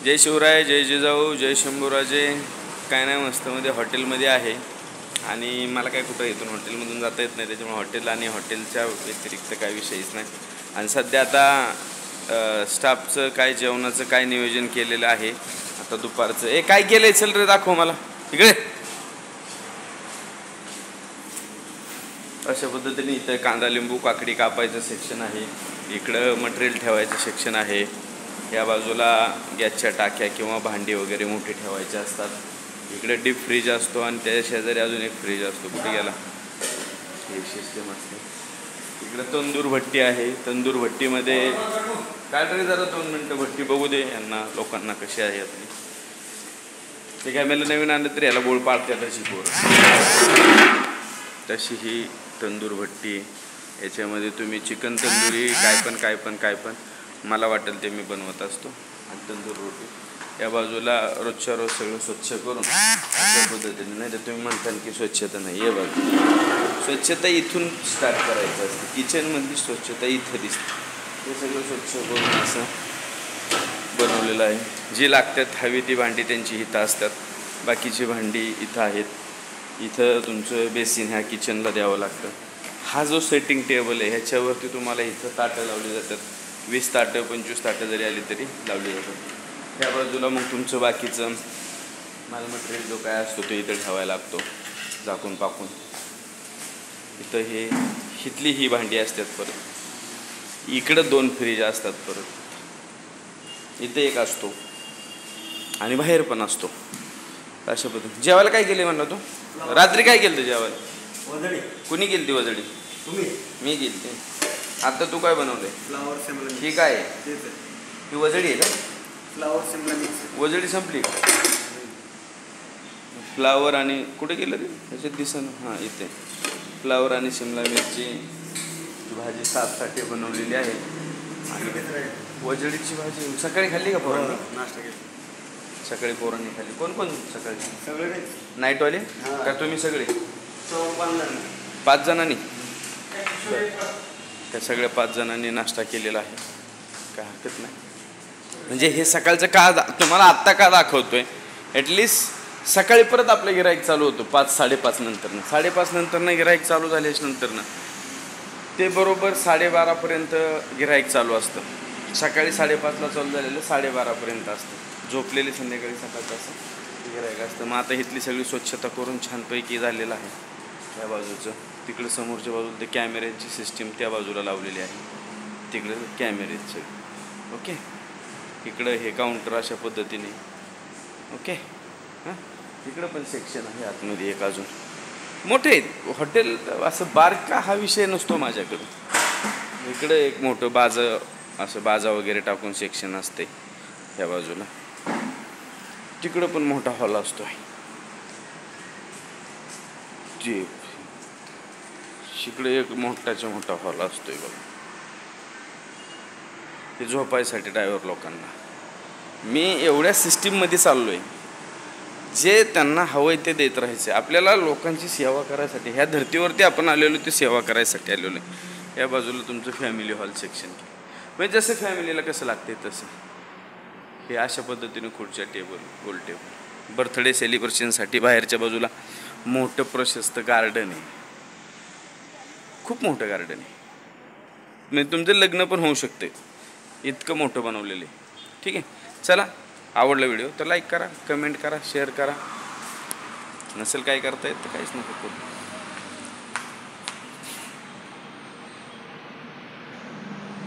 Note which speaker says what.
Speaker 1: जय शिवराय, जय जिजाऊ, जय शंभूराजे. काय नाही, मस्त मध्ये हॉटेलमध्ये आहे आणि मला काय कुठं इथून हॉटेलमधून जाता येत नाही, त्याच्यामुळे हॉटेल आणि हॉटेलच्या व्यतिरिक्त काय विषयच नाही. आणि सध्या आता स्टाफचं काय जेवणाचं काय नियोजन केलेलं आहे आता दुपारचं. काय केलंय, चल रे दाखव मला इकडे. अशा पद्धतीने इथं कांदा लिंबू काकडी कापायचं सेक्शन आहे, इकडं मटेरियल ठेवायचं सेक्शन आहे, या बाजूला गॅसच्या टाक्या किंवा भांडी वगैरे मोठी ठेवायचे असतात. इकडे डीप फ्रीज असतो आणि त्या शेजारी अजून एक फ्रीज असतो. कुठे गेला हे सिस्टम असते. इकडे तंदूर भट्टी आहे. तंदूर भट्टीमध्ये काय तरी जरा 2 मिनटं भट्टी बघू दे यांना, लोकांना कशी आहे आपली. ते कॅमेला नवीन आणलं तरी याला बोळ पाडतात अशी पोरं. तशी ही तंदूर भट्टी. याच्यामध्ये तुम्ही चिकन तंदुरी काय पण मला वाटेल ते मी बनवत असतो. आणि तंदूर रोटी या बाजूला रोजच्या रोज सगळं स्वच्छ करून अशा पद्धतीने. नाही तर तुम्ही म्हणताल की स्वच्छता नाही, हे बघा स्वच्छता इथून स्टार्ट करायचं असते. किचनमधली स्वच्छता इथं दिसते. हे सगळं स्वच्छ करून असं बनवलेलं आहे. जी लागतात हवी ती भांडी त्यांची इथं असतात, बाकीची भांडी इथं आहेत. इथं तुमचं बेसिन ह्या किचनला द्यावं लागतं. हा जो सेटिंग टेबल आहे ह्याच्यावरती तुम्हाला इथं ताटं लावली जातात. 20 ताटं 25 ताटं जरी आली तरी लावली जातात. ह्या बाजूला मग तुमचं बाकीचं माल मटेरियल जो काय असतो तो इथं ठेवायला लागतो झाकून पाकून. इथं हे इथली ही भांडी असतात. परत इकडं 2 फ्रीज असतात. परत इथे एक असतो आणि बाहेर पण असतो. अशा पद्धतीने. जेवायला काय केले म्हणला तू? रात्री काय केलं जेवायला?
Speaker 2: वजडी.
Speaker 1: कुणी केली ती वजडी?
Speaker 2: तुम्ही.
Speaker 1: मी केली ती. आता तू काय बनवलंय?
Speaker 2: फ्लावर सिमला.
Speaker 1: ही काय आहे? ही वजडी आहे का?
Speaker 2: Flower Shimla mix.
Speaker 1: वजडी संपली का? फ्लावर आणि कुठे गेलं रे ह्याच्यात दिसन. हां, इथे फ्लावर आणि शिमला मिरची भाजी 7 ताटे बनवलेली आहे. आणि वजडीची भाजी सकाळी खाल्ली का पोरांनी?
Speaker 2: नाश्ता केला
Speaker 1: सकाळी पोरांनी खाल्ली. कोण कोण सकाळी?
Speaker 2: सगळे
Speaker 1: नाईटवाले का तुम्ही सगळे?
Speaker 2: 5
Speaker 1: जणांनी. त्या सगळ्या 5 जणांनी नाश्ता केलेला आहे. काय हरकत नाही. म्हणजे हे सकाळचं का तुम्हाला आत्ता का दाखवतोय? ॲटलिस्ट सकाळी परत आपलं गिराईक चालू होतो 5-5:30 नंतरनं. 5:30 नंतरनं गिराईक चालू झाल्याच्या नंतरनं ते बरोबर 12:30पर्यंत गिराईक चालू असतं. सकाळी 5:30ला चालू झालेलं 12:30पर्यंत असतं. झोपलेले संध्याकाळी सकाळचं असं गिराईक असतं. मग आता इथली सगळी स्वच्छता करून छानपैकी झालेलं आहे. त्या बाजूचं तिकडं समोरच्या बाजूला ते कॅमेऱ्यांची सिस्टीम त्या बाजूला लावलेली आहे. तिकडं कॅमेरेच सगळे. ओके. इकडं हे काउंटर अशा पद्धतीने. ओके. हां, इकडं पण सेक्शन आहे आतमध्ये एक अजून. मोठे आहेत हॉटेल. असं बारका हा विषय नसतो माझ्याकडं. इकडं एक मोठं असं बाजा वगैरे टाकून सेक्शन असते ह्या बाजूला. तिकडं पण मोठा हॉल असतो आहे. इकडे एक मोठा हॉल असतोय बघा. हे झोपायसाठी ड्रायव्हर लोकांना. मी एवढ्या सिस्टीममध्ये चाललो आहे, जे त्यांना हवं आहे ते देत राहायचं. आपल्याला लोकांची सेवा करायसाठी ह्या धर्तीवरती आपण आलेलो, ते सेवा करायसाठी आलेलो आहे. या बाजूला तुमचं फॅमिली हॉल सेक्शन. म्हणजे जसं फॅमिलीला कसं लागते तसं हे अशा पद्धतीने खुर्च्या टेबल, गोल टेबल. बर्थडे सेलिब्रेशनसाठी बाहेरच्या बाजूला मोठं प्रशस्त गार्डन आहे. खूप मोठं गार्डन आहे. म्हणजे तुमचं लग्न पण होऊ शकते इतकं मोठं बनवलेलं आहे. ठीक आहे. चला, आवडला व्हिडिओ तर लाईक करा, कमेंट करा, शेअर करा. नसेल काय करता येत तर काहीच नको करू.